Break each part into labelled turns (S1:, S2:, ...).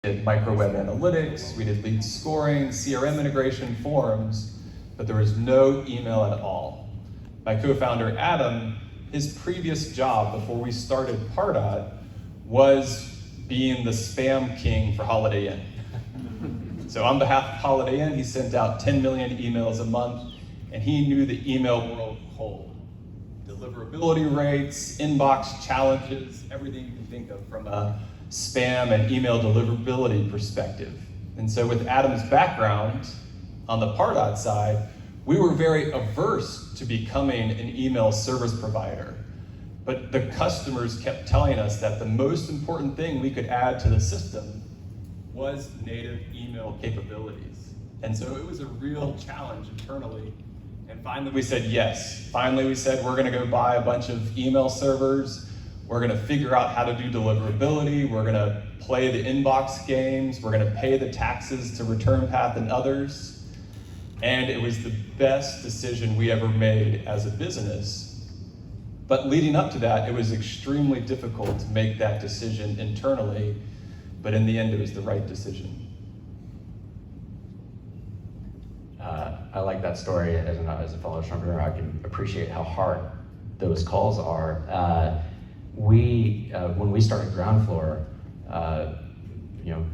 S1: did micro web analytics, we did lead scoring, CRM integration, forums, but there was no email at all. My co-founder Adam, his previous job before we started Pardot was being the spam king for Holiday Inn. So on behalf of Holiday Inn, he sent out 10 million emails a month, and he knew the email world cold. Deliverability rates, inbox challenges, everything you can think of from a spam and email deliverability perspective. And so with Adam's background on the Pardot side, we were very averse to becoming an email service provider. But the customers kept telling us that the most important thing we could add to the system was native email capabilities. And so it was a real challenge internally. And finally we said yes. Finally we said we're gonna go buy a bunch of email servers. We're gonna figure out how to do deliverability. We're gonna play the inbox games. We're gonna pay the taxes to ReturnPath and others. And it was the best decision we ever made as a business. But leading up to that, it was extremely difficult to make that decision internally, but in the end, it was the right decision.
S2: I like that story as a fellow entrepreneur. I can appreciate how hard those calls are. When we started Ground Floor,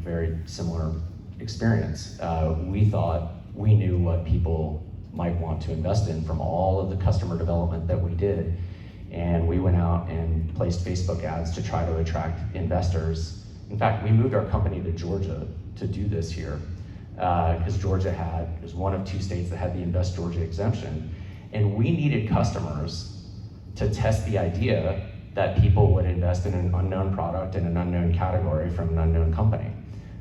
S2: very similar experience. We thought we knew what people might want to invest in from all of the customer development that we did. And we went out and placed Facebook ads to try to attract investors. In fact, we moved our company to Georgia to do this here because Georgia was one of 2 states that had the Invest Georgia exemption. And we needed customers to test the idea that people would invest in an unknown product in an unknown category from an unknown company.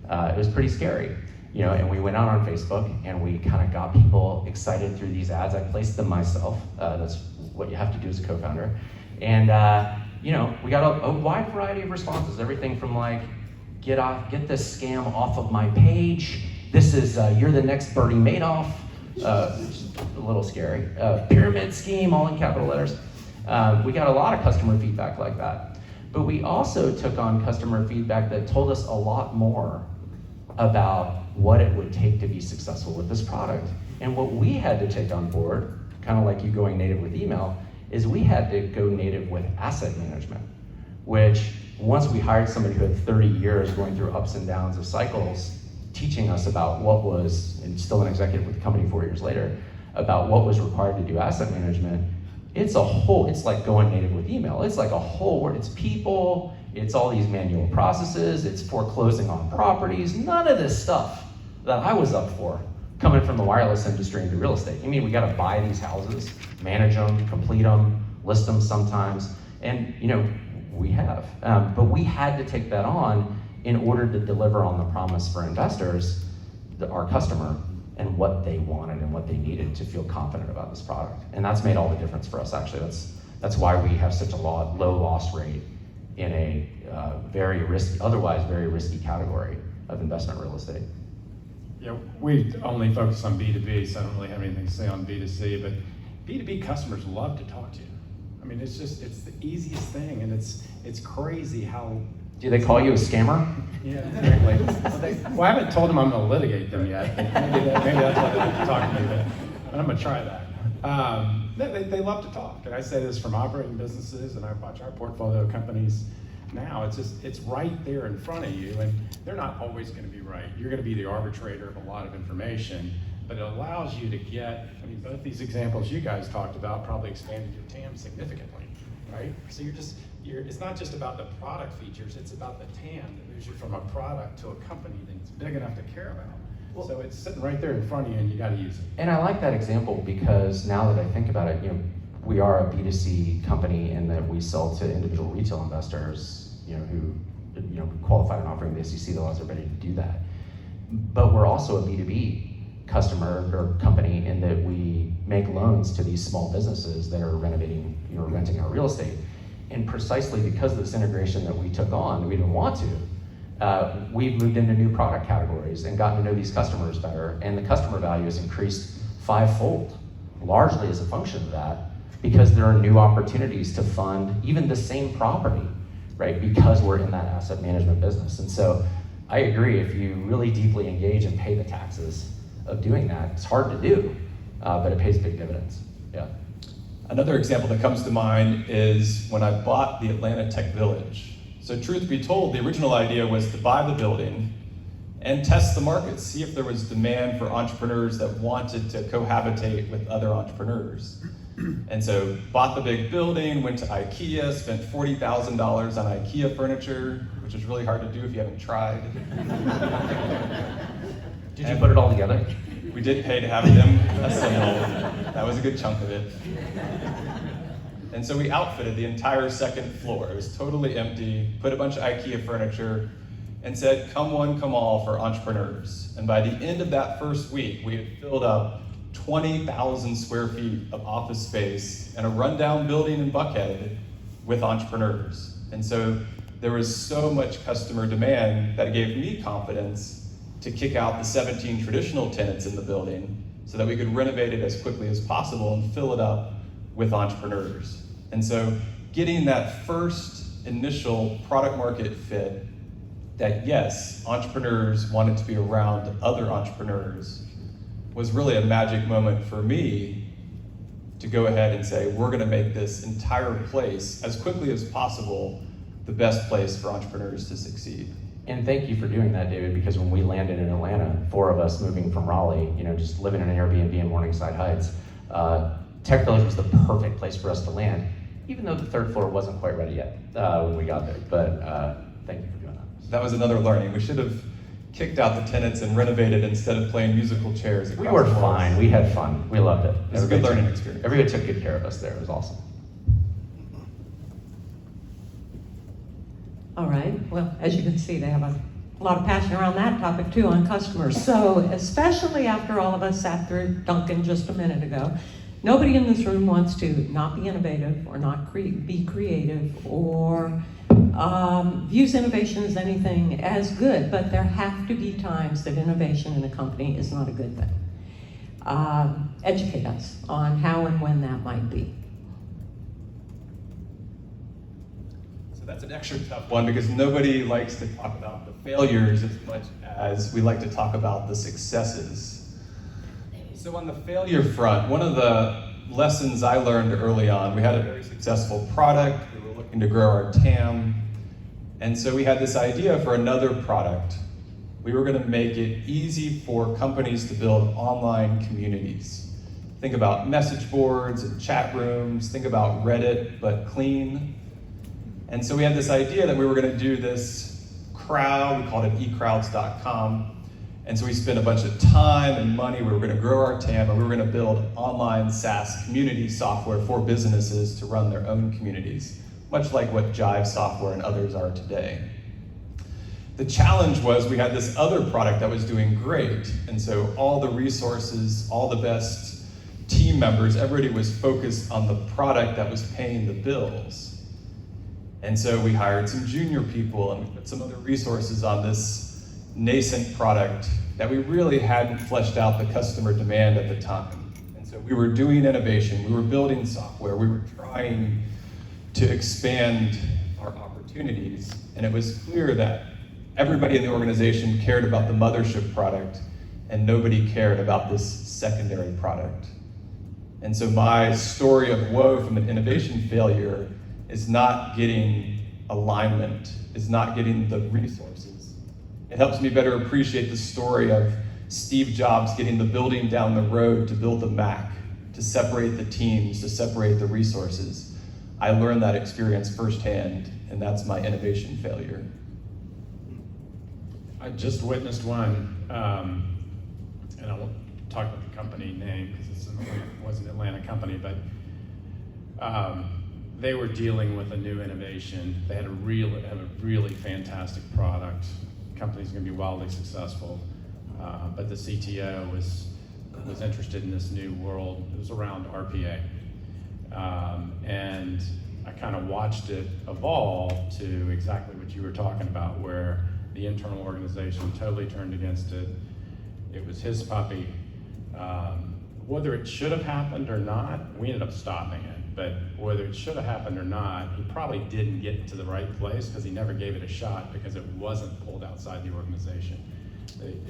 S2: It was pretty scary. And we went out on Facebook and we kind of got people excited through these ads. I placed them myself. That's what you have to do as a co-founder. And we got a wide variety of responses. Everything from like, get this scam off of my page. This is, you're the next Bernie Madoff. Which is a little scary. Pyramid scheme, all in capital letters. We got a lot of customer feedback like that. But we also took on customer feedback that told us a lot more about what it would take to be successful with this product. And what we had to take on board, kind of like you going native with email, is we had to go native with asset management, which once we hired somebody who had 30 years going through ups and downs of cycles, teaching us about what was, and still an executive with the company 4 years later, about what was required to do asset management, it's like going native with email. It's like a whole world. It's people, it's all these manual processes, it's foreclosing on properties, none of this stuff that I was up for coming from the wireless industry into real estate. You mean we gotta buy these houses, manage them, complete them, list them sometimes, and we have. But we had to take that on in order to deliver on the promise for investors, our customer, and what they wanted and what they needed to feel confident about this product. And that's made all the difference for us, actually. That's why we have such a low loss rate in a otherwise very risky category of investment real estate.
S3: Yeah, we only focus on B2B, so I don't really have anything to say on B2C, but B2B customers love to talk to you. I mean, it's the easiest thing, and it's crazy how...
S2: Do they call you a scammer?
S3: Yeah, exactly. Well, I haven't told them I'm gonna litigate them yet. Maybe that's why they like to talk to me, but I'm gonna try that. They love to talk, and I say this from operating businesses, and I watch our portfolio companies now. It's right there in front of you, and they're not always gonna be right. You're gonna be the arbitrator of a lot of information, but it allows you to get, both these examples you guys talked about probably expanded your TAM significantly, right? So it's not just about the product features, it's about the TAM that moves you from a product to a company that's big enough to care about. Well, so it's sitting right there in front of you and you gotta use it.
S2: And I like that example because now that I think about it, we are a B2C company in that we sell to individual retail investors, who qualified and offering the SEC that allows everybody to do that. But we're also a B2B customer or company in that we make loans to these small businesses that are renting our real estate. And precisely because of this integration that we took on, we didn't want to, we've moved into new product categories and gotten to know these customers better, and the customer value has increased 5-fold, largely as a function of that, because there are new opportunities to fund even the same property, right? Because we're in that asset management business. And so I agree, if you really deeply engage and pay the taxes of doing that, it's hard to do, but it pays big dividends, yeah.
S1: Another example that comes to mind is when I bought the Atlanta Tech Village. So truth be told, the original idea was to buy the building and test the market, see if there was demand for entrepreneurs that wanted to cohabitate with other entrepreneurs. And so bought the big building, went to IKEA, spent $40,000 on IKEA furniture, which is really hard to do if you haven't tried.
S2: Did you put it all together?
S1: We did pay to have them assembled. That was a good chunk of it. And so we outfitted the entire second floor. It was totally empty, put a bunch of IKEA furniture, and said, come one, come all for entrepreneurs. And by the end of that first week, we had filled up 20,000 square feet of office space and a rundown building in Buckhead with entrepreneurs. And so there was so much customer demand that it gave me confidence to kick out the 17 traditional tenants in the building so that we could renovate it as quickly as possible and fill it up with entrepreneurs. And so getting that first initial product market fit that yes, entrepreneurs wanted to be around other entrepreneurs was really a magic moment for me to go ahead and say, we're gonna make this entire place as quickly as possible the best place for entrepreneurs to succeed.
S2: And thank you for doing that, David, because when we landed in Atlanta, 4 of us moving from Raleigh, just living in an Airbnb in Morningside Heights, Tech Village was the perfect place for us to land, even though the 3rd floor wasn't quite ready yet when we got there. But thank you for doing that.
S1: That was another learning. We should have kicked out the tenants and renovated instead of playing musical chairs.
S2: We were fine. We had fun. We loved it.
S1: It was a good learning experience.
S2: Everybody took good care of us there. It was awesome.
S4: All right, well, as you can see, they have a lot of passion around that topic too on customers. So especially after all of us sat through Duncan just a minute ago, nobody in this room wants to not be innovative or not be creative or views innovation as anything as good, but there have to be times that innovation in a company is not a good thing. Educate us on how and when that might be.
S1: That's an extra tough one because nobody likes to talk about the failures as much as we like to talk about the successes. So on the failure front, one of the lessons I learned early on, we had a very successful product, we were looking to grow our TAM, and so we had this idea for another product. We were gonna make it easy for companies to build online communities. Think about message boards and chat rooms, think about Reddit, but clean. And so we had this idea that we were going to do this crowd, we called it eCrowds.com. And so we spent a bunch of time and money, we were going to grow our TAM, and we were going to build online SaaS community software for businesses to run their own communities, much like what Jive Software and others are today. The challenge was we had this other product that was doing great, and so all the resources, all the best team members, everybody was focused on the product that was paying the bills. And so we hired some junior people and we put some other resources on this nascent product that we really hadn't fleshed out the customer demand at the time. And so we were doing innovation, we were building software, we were trying to expand our opportunities. And it was clear that everybody in the organization cared about the mothership product and nobody cared about this secondary product. And so my story of woe from an innovation failure is not getting alignment, is not getting the resources. It helps me better appreciate the story of Steve Jobs getting the building down the road to build the Mac, to separate the teams, to separate the resources. I learned that experience firsthand, and that's my innovation failure.
S3: I just witnessed one, and I won't talk about the company name because it was an Atlanta company, but they were dealing with a new innovation. They had a really fantastic product. The company's going to be wildly successful, but the CTO was interested in this new world. It was around RPA, and I kind of watched it evolve to exactly what you were talking about, where the internal organization totally turned against it. It was his puppy. Whether it should have happened or not, we ended up stopping it. but whether it should have happened or not, he probably didn't get to the right place because he never gave it a shot because it wasn't pulled outside the organization.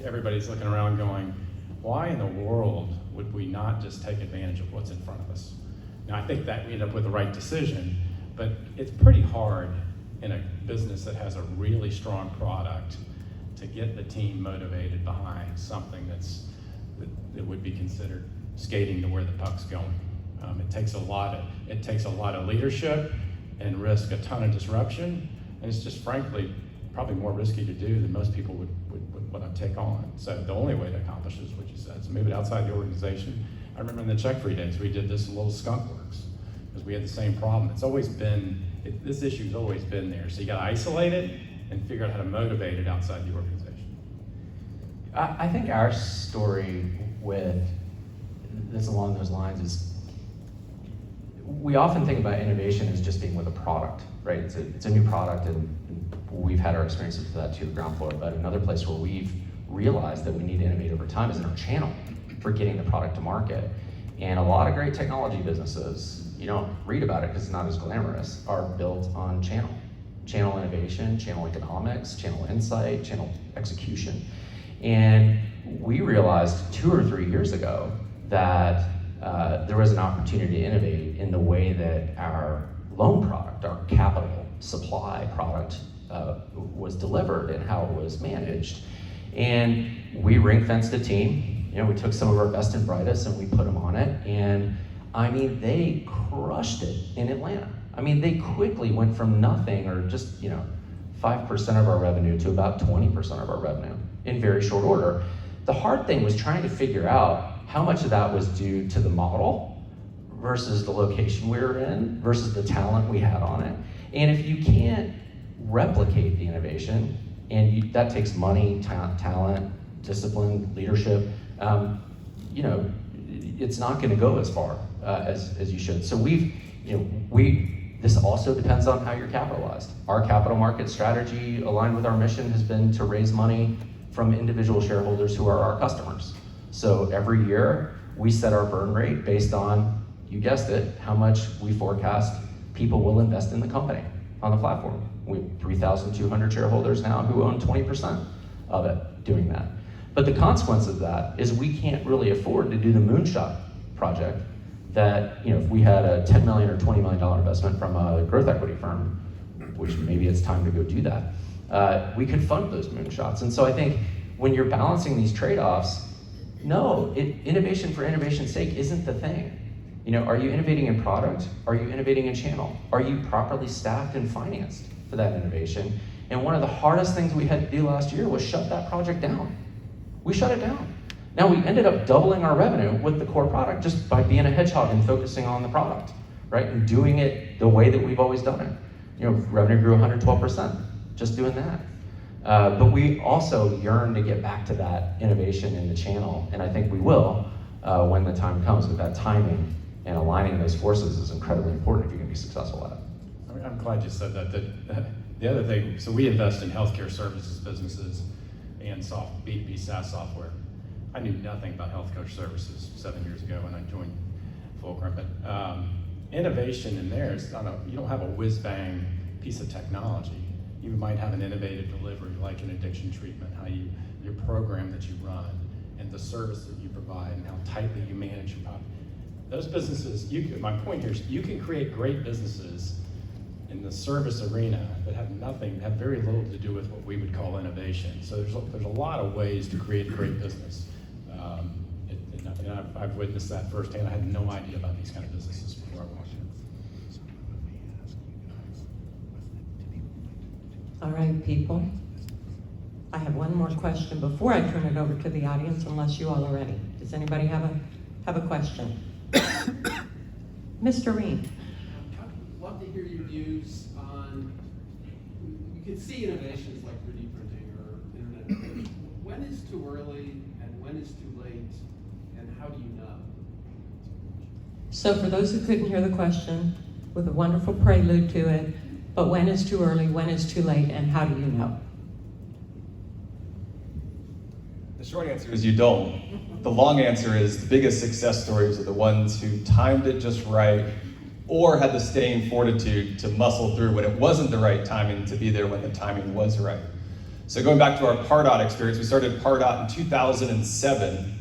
S3: Everybody's looking around going, why in the world would we not just take advantage of what's in front of us? Now, I think that we end up with the right decision, but it's pretty hard in a business that has a really strong product to get the team motivated behind something that would be considered skating to where the puck's going. It takes a lot of leadership and risk a ton of disruption, and it's just frankly probably more risky to do than most people would want to take on. So the only way to accomplish is what you said, is move it outside the organization. I remember in the check-free days, we did this in Little Skunk Works because we had the same problem. It's always been, this issue's always been there. So you got to isolate it and figure out how to motivate it outside the organization.
S2: I think our story with this along those lines is, we often think about innovation as just being with a product, right? It's a new product, and we've had our experiences with that too, ground floor. But another place where we've realized that we need to innovate over time is in our channel for getting the product to market. And a lot of great technology businesses, you don't read about it because it's not as glamorous, are built on channel. Channel innovation, channel economics, channel insight, channel execution. And we realized 2 or 3 years ago that there was an opportunity to innovate in the way that our loan product, our capital supply product, was delivered and how it was managed. And we ring-fenced a team. We took some of our best and brightest and we put them on it. And I mean, they crushed it in Atlanta. I mean, they quickly went from nothing, or just 5% of our revenue, to about 20% of our revenue in very short order. The hard thing was trying to figure out how much of that was due to the model versus the location we were in versus the talent we had on it. And if you can't replicate the innovation, and that takes money, talent, discipline, leadership, it's not going to go as far as you should. So this also depends on how you're capitalized. Our capital market strategy, aligned with our mission, has been to raise money from individual shareholders who are our customers. So every year, we set our burn rate based on, you guessed it, how much we forecast people will invest in the company on the platform. We have 3,200 shareholders now who own 20% of it doing that. But the consequence of that is we can't really afford to do the moonshot project that, if we had a $10 million or $20 million investment from a growth equity firm, which maybe it's time to go do that, we could fund those moonshots. And so I think when you're balancing these trade-offs, no, innovation for innovation's sake isn't the thing. Are you innovating in product? Are you innovating in channel? Are you properly staffed and financed for that innovation? And one of the hardest things we had to do last year was shut that project down. We shut it down. Now we ended up doubling our revenue with the core product just by being a hedgehog and focusing on the product, right? And doing it the way that we've always done it. Revenue grew 112%, just doing that. But we also yearn to get back to that innovation in the channel, and I think we will when the time comes. But that timing and aligning those forces is incredibly important if you're going to be successful at it.
S3: I'm glad you said that. The other thing, so we invest in healthcare services businesses and B2B SaaS software. I knew nothing about healthcare services 7 years ago when I joined Fulcrum, but innovation in there is you don't have a whiz-bang piece of technology. You might have an innovative delivery, like an addiction treatment, your program that you run, and the service that you provide, and how tightly you manage your population. Those businesses, my point here is you can create great businesses in the service arena that have very little to do with what we would call innovation. So there's a lot of ways to create a great business. And I've witnessed that firsthand. I had no idea about these kind of businesses before I walked in.
S4: All right, people. I have one more question before I turn it over to the audience, unless you all are ready. Does anybody have a question? Mr. Reed.
S5: I'd love to hear your views on, you can see innovations like 3D printing or internet. When is too early and when is too late, and how do you know?
S4: So for those who couldn't hear the question, with a wonderful prelude to it, but when is too early, when is too late, and how do you know?
S1: The short answer is you don't. The long answer is the biggest success stories are the ones who timed it just right, or had the staying fortitude to muscle through when it wasn't the right timing to be there when the timing was right. So going back to our Pardot experience, we started Pardot in 2007.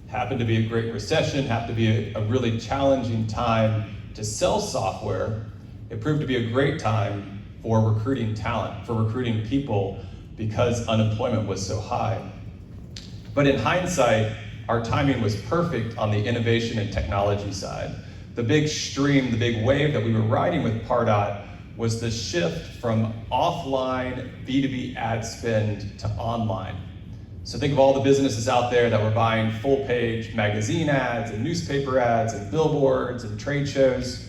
S1: Happened to be a great recession, happened to be a really challenging time to sell software. It proved to be a great time for recruiting talent, for recruiting people, because unemployment was so high. But in hindsight, our timing was perfect on the innovation and technology side. The big stream, the big wave that we were riding with Pardot was the shift from offline B2B ad spend to online. So think of all the businesses out there that were buying full page magazine ads and newspaper ads and billboards and trade shows,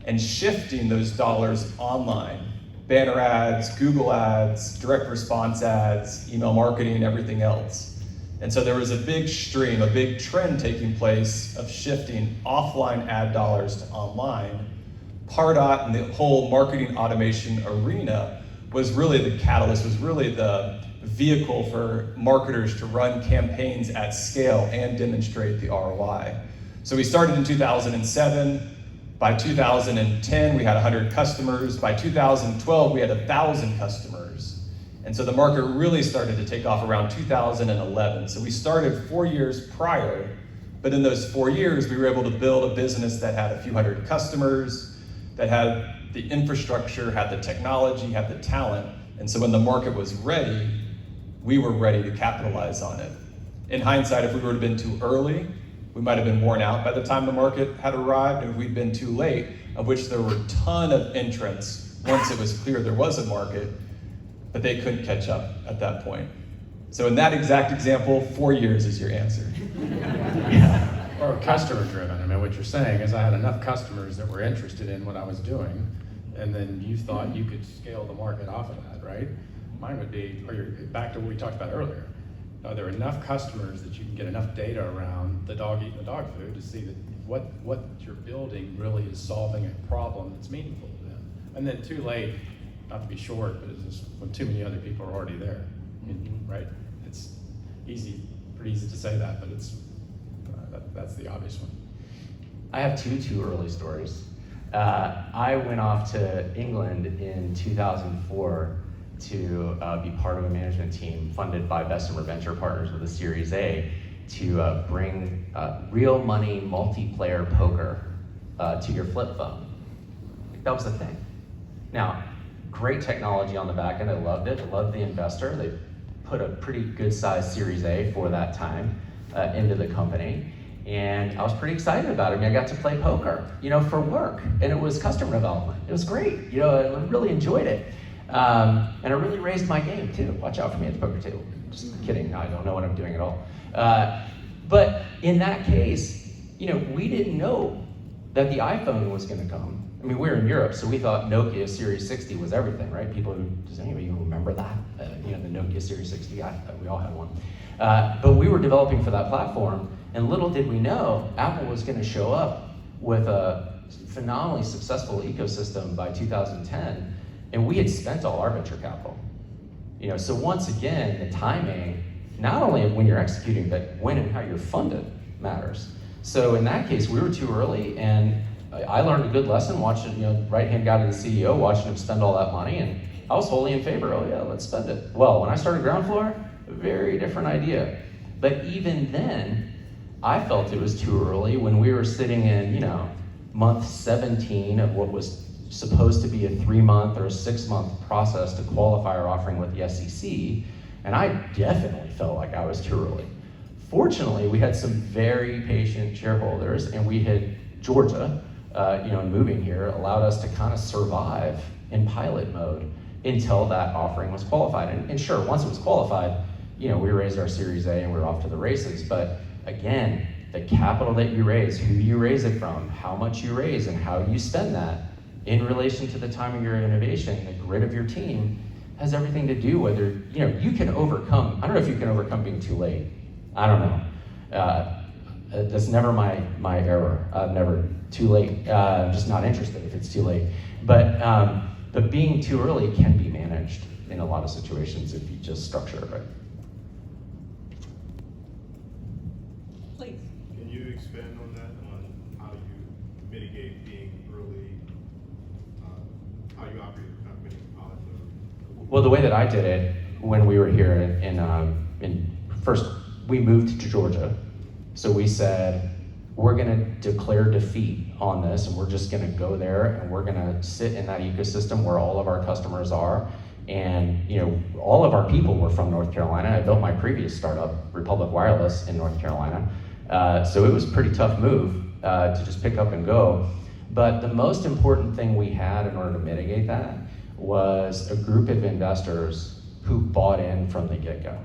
S1: and shifting those dollars online. Banner ads, Google ads, direct response ads, email marketing, everything else. And so there was a big stream, a big trend taking place of shifting offline ad dollars to online. Pardot and the whole marketing automation arena was really the catalyst, was really the vehicle for marketers to run campaigns at scale and demonstrate the ROI. So we started in 2007. By 2010, we had 100 customers. By 2012, we had 1,000 customers. And so the market really started to take off around 2011. So we started 4 years prior, but in those 4 years, we were able to build a business that had a few hundred customers, that had the infrastructure, had the technology, had the talent. And so when the market was ready, we were ready to capitalize on it. In hindsight, if we would have been too early, we might have been worn out by the time the market had arrived, and if we'd been too late, of which there were a ton of entrants once it was clear there was a market, but they couldn't catch up at that point. So in that exact example, 4 years is your answer.
S3: Or customer driven. I mean, what you're saying is I had enough customers that were interested in what I was doing, and then you thought you could scale the market off of that, right? Mine would be, or back to what we talked about earlier. Are there enough customers that you can get enough data around the dog eating the dog food to see that what you're building really is solving a problem that's meaningful to them? And then too late, not to be short, but it's just when too many other people are already there, right? It's easy, pretty easy to say that, but it's that's the obvious one.
S2: I have two too early stories. I went off to England in 2004 to be part of a management team funded by Bessemer Venture Partners with a Series A to bring real money multiplayer poker to your flip phone. That was the thing. Now, great technology on the back end. I loved it. I loved the investor. They put a pretty good sized Series A for that time into the company. And I was pretty excited about it. I mean, I got to play poker, for work. And it was customer development. It was great. I really enjoyed it. And I really raised my game too. Watch out for me at the poker table. Just kidding, I don't know what I'm doing at all. But in that case, we didn't know that the iPhone was gonna come. I mean, we were in Europe, so we thought Nokia Series 60 was everything, right? Does anybody remember that? The Nokia Series 60, we all had one. But we were developing for that platform, and little did we know, Apple was gonna show up with a phenomenally successful ecosystem by 2010. And we had spent all our venture capital. So once again, the timing, not only when you're executing, but when and how you're funded matters. So in that case, we were too early, and I learned a good lesson watching, right-hand guy to the CEO, watching him spend all that money, and I was wholly in favor. Oh yeah, let's spend it. Well, when I started Ground Floor, a very different idea. But even then, I felt it was too early when we were sitting in, month 17 of what was supposed to be a 3-month or a 6-month process to qualify our offering with the SEC, and I definitely felt like I was too early. Fortunately, we had some very patient shareholders, and we had Georgia, moving here allowed us to kind of survive in pilot mode until that offering was qualified. And sure, once it was qualified, we raised our Series A and we were off to the races. But again, the capital that you raise, who you raise it from, how much you raise, and how you spend that in relation to the time of your innovation, the grit of your team, has everything to do whether, you can overcome, I don't know if you can overcome being too late. I don't know. That's never my error. Never too late. I'm just not interested if it's too late. But being too early can be managed in a lot of situations if you just structure it right.
S4: Please.
S6: Can you expand on that, on how you mitigate being early, how you operate your company in college?
S2: Well, the way that I did it when we were here in first, we moved to Georgia. So we said, we're gonna declare defeat on this, and we're just gonna go there and we're gonna sit in that ecosystem where all of our customers are. And all of our people were from North Carolina. I built my previous startup, Republic Wireless, in North Carolina. So it was a pretty tough move to just pick up and go. But the most important thing we had in order to mitigate that was a group of investors who bought in from the get-go.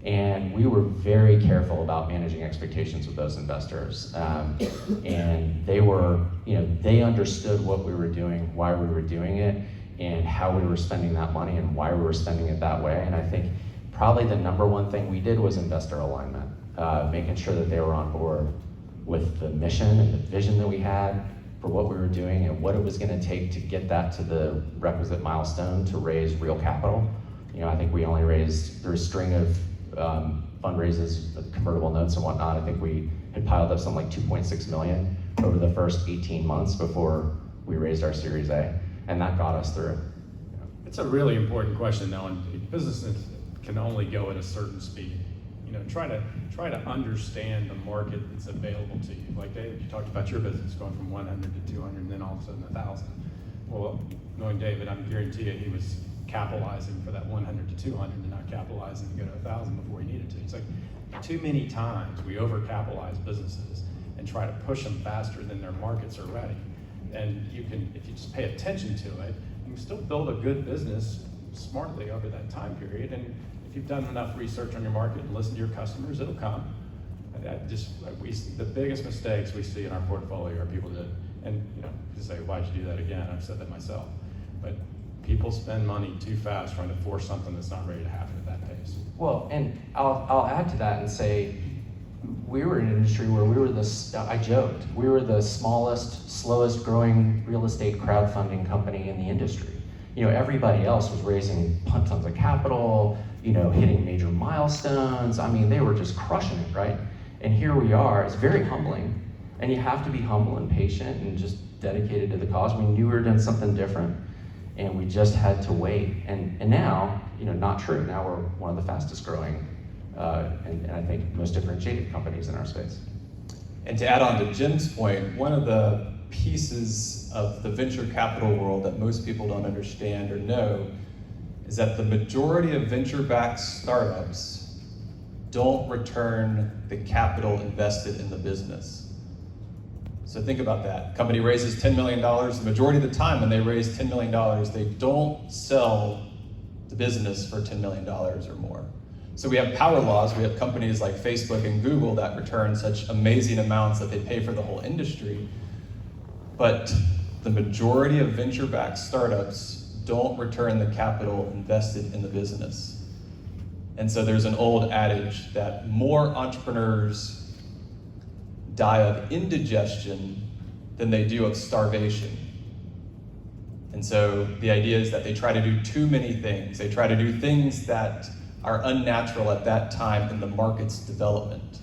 S2: And we were very careful about managing expectations with those investors. And they were, they understood what we were doing, why we were doing it, and how we were spending that money and why we were spending it that way. And I think probably the number one thing we did was investor alignment, making sure that they were on board with the mission and the vision that we had for what we were doing and what it was gonna take to get that to the requisite milestone to raise real capital. I think we only raised, through a string of fundraisers, convertible notes and whatnot, I think we had piled up something like 2.6 million over the first 18 months before we raised our Series A, and that got us through.
S3: It's a really important question though, and businesses can only go at a certain speed. Try to understand the market that's available to you. Like David, you talked about your business going from 100 to 200, and then all of a sudden 1,000. Well, knowing David, I guarantee you he was capitalizing for that 100 to 200 and not capitalizing to go to 1,000 before he needed to. It's like too many times we overcapitalize businesses and try to push them faster than their markets are ready. And you can, if you just pay attention to it, you can still build a good business smartly over that time period. And if you've done enough research on your market and listened to your customers, it'll come. The biggest mistakes we see in our portfolio are people that, and you say, why'd you do that again? I've said that myself. But people spend money too fast trying to force something that's not ready to happen at that pace.
S2: Well, and I'll add to that and say, we were in an industry where we were I joked, we were the smallest, slowest growing real estate crowdfunding company in the industry. Everybody else was raising tons of capital, hitting major milestones. I mean, they were just crushing it, right? And here we are. It's very humbling. And you have to be humble and patient and just dedicated to the cause. We knew we were doing something different, and we just had to wait. And now, not true. Now we're one of the fastest growing, and I think most differentiated companies in our space.
S1: And to add on to Jim's point, one of the pieces of the venture capital world that most people don't understand or know is that the majority of venture-backed startups don't return the capital invested in the business. So think about that. Company raises $10 million. The majority of the time when they raise $10 million, they don't sell the business for $10 million or more. So we have power laws. We have companies like Facebook and Google that return such amazing amounts that they pay for the whole industry. But the majority of venture-backed startups don't return the capital invested in the business. And so there's an old adage that more entrepreneurs die of indigestion than they do of starvation. And so the idea is that they try to do too many things. They try to do things that are unnatural at that time in the market's development.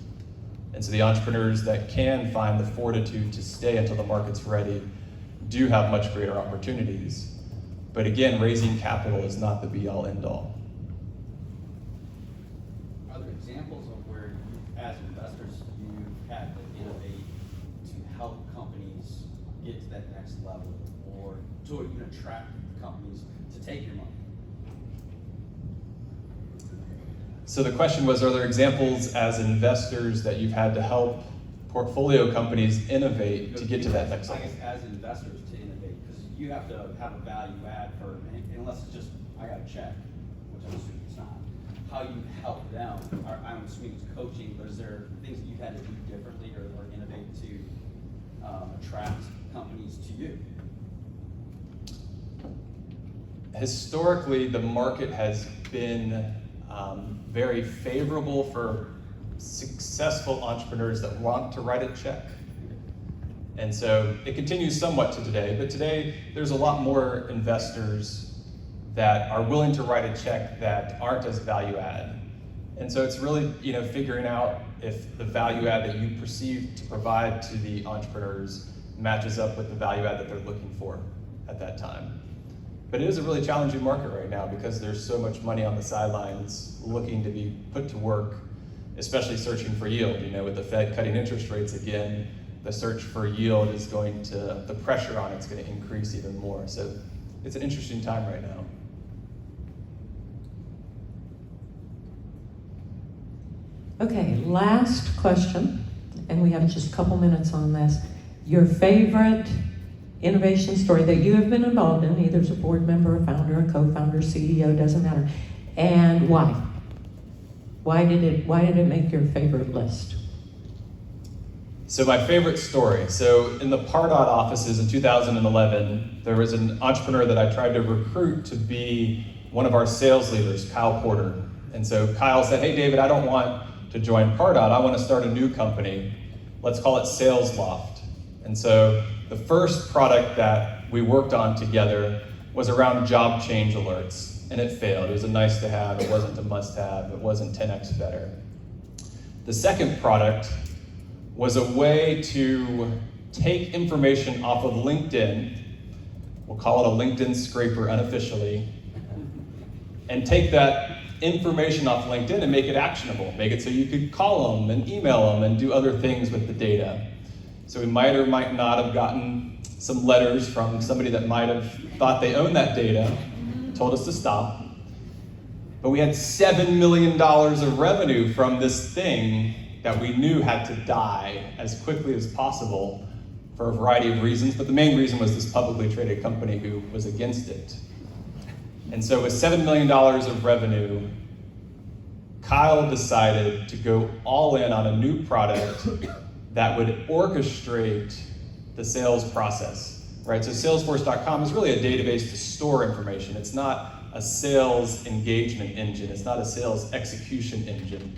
S1: And so the entrepreneurs that can find the fortitude to stay until the market's ready do have much greater opportunities. But again, raising capital is not the be-all, end-all.
S7: Are there examples of where, as investors, you've had to innovate to help companies get to that next level, or to attract companies to take your money?
S1: So the question was, are there examples as investors that you've had to help portfolio companies innovate to get to that next level?
S7: I guess as investors to innovate, because you have to have a value add for, unless it's just, I got a check, which I'm assuming it's not. How you help them, I'm assuming it's coaching, but is there things that you've had to do differently or innovate to attract companies to you?
S1: Historically, the market has been very favorable for successful entrepreneurs that want to write a check. And so it continues somewhat to today, but today there's a lot more investors that are willing to write a check that aren't as value add. And so it's really, figuring out if the value add that you perceive to provide to the entrepreneurs matches up with the value add that they're looking for at that time. But it is a really challenging market right now because there's so much money on the sidelines looking to be put to work, especially searching for yield. You know, with the Fed cutting interest rates again, the search for yield is going to, the pressure on it's going to increase even more. So it's an interesting time right now.
S4: Okay, last question, and we have just a couple minutes on this. Your favorite innovation story that you have been involved in, either as a board member, a founder, a co-founder, CEO, doesn't matter, and why? Why did it make your favorite list?
S1: So my favorite story. So in the Pardot offices in 2011, there was an entrepreneur that I tried to recruit to be one of our sales leaders, Kyle Porter. And so Kyle said, hey David, I don't want to join Pardot, I want to start a new company. Let's call it Sales Loft. And so the first product that we worked on together was around job change alerts, and it failed. It was a nice to have, it wasn't a must have, it wasn't 10x better. The second product was a way to take information off of LinkedIn, we'll call it a LinkedIn scraper unofficially, and take that information off LinkedIn and make it actionable. Make it so you could call them and email them and do other things with the data. So we might or might not have gotten some letters from somebody that might have thought they owned that data, told us to stop. But we had $7 million of revenue from this thing that we knew had to die as quickly as possible for a variety of reasons, but the main reason was this publicly traded company who was against it. And so with $7 million of revenue, Kyle decided to go all in on a new product that would orchestrate the sales process, right? So Salesforce.com is really a database to store information. It's not a sales engagement engine. It's not a sales execution engine.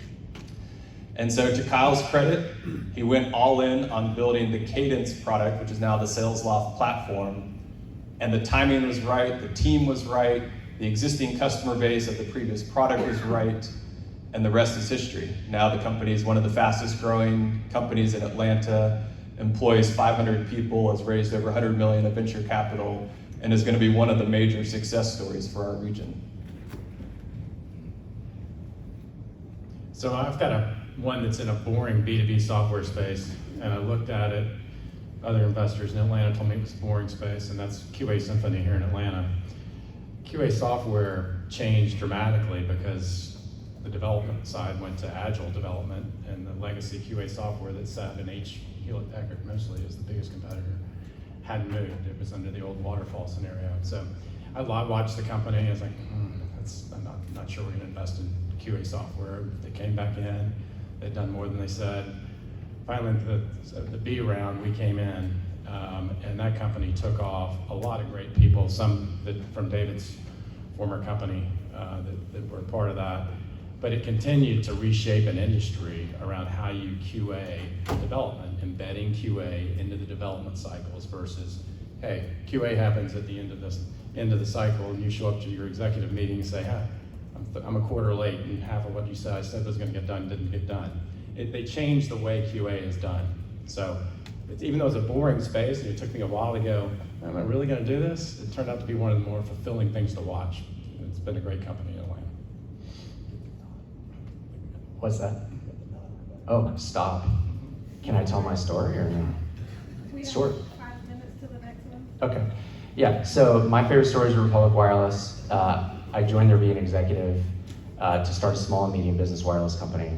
S1: And so to Kyle's credit, he went all in on building the Cadence product, which is now the Sales Loft platform. And the timing was right, the team was right, the existing customer base of the previous product was right, and the rest is history. Now the company is one of the fastest growing companies in Atlanta, employs 500 people, has raised over 100 million of venture capital, and is going to be one of the major success stories for our region.
S3: So I've got one that's in a boring B2B software space, and I looked at it. Other investors in Atlanta told me it was a boring space, and that's QA Symphony here in Atlanta. QA software changed dramatically because the development side went to agile development, and the legacy QA software that sat in Hewlett Packard mostly is the biggest competitor, hadn't moved. It was under the old waterfall scenario. So I watched the company, I was like, I'm not sure we're gonna invest in QA software. They came back in, they'd done more than they said. Finally, the B round, we came in, and that company took off. A lot of great people, some from David's former company that were part of that. But it continued to reshape an industry around how you QA development, embedding QA into the development cycles versus, hey, QA happens at the end of the cycle, and you show up to your executive meeting and say, hey, I'm a quarter late, and half of what you said I said was going to get done didn't get done. They changed the way QA is done. So even though it's a boring space, and it took me a while to go, am I really going to do this? It turned out to be one of the more fulfilling things to watch. It's been a great company in Atlanta.
S2: What's that? Oh, stop. Can I tell my story or no?
S8: We have
S2: Short.
S8: 5 minutes to the next one.
S2: Okay. Yeah, so my favorite story is Republic Wireless. I joined there being an executive to start a small and medium business wireless company.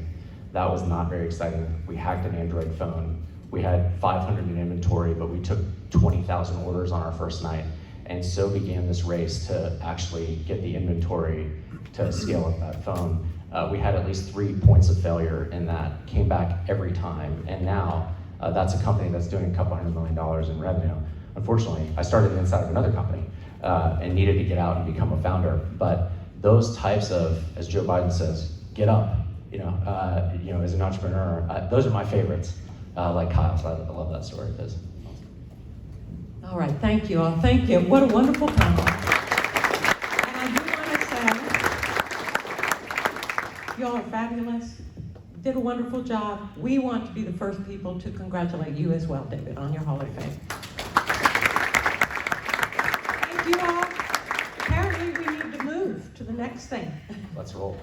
S2: That was not very exciting. We hacked an Android phone. We had 500 in inventory, but we took 20,000 orders on our first night. And so began this race to actually get the inventory to scale up that phone. We had at least 3 points of failure in that, came back every time. And now that's a company that's doing a couple $100 million in revenue. Unfortunately, I started inside of another company and needed to get out and become a founder. But those types of, as Joe Biden says, get up, as an entrepreneur, those are my favorites, like Kyle, so I love that story of his.
S4: All right, thank you all. Thank you. What a wonderful panel. And I do want to say, y'all are fabulous. did a wonderful job. We want to be the first people to congratulate you as well, David, on your Hall of Fame. Thank you all. Apparently, we need to move to the next thing.
S2: Let's roll.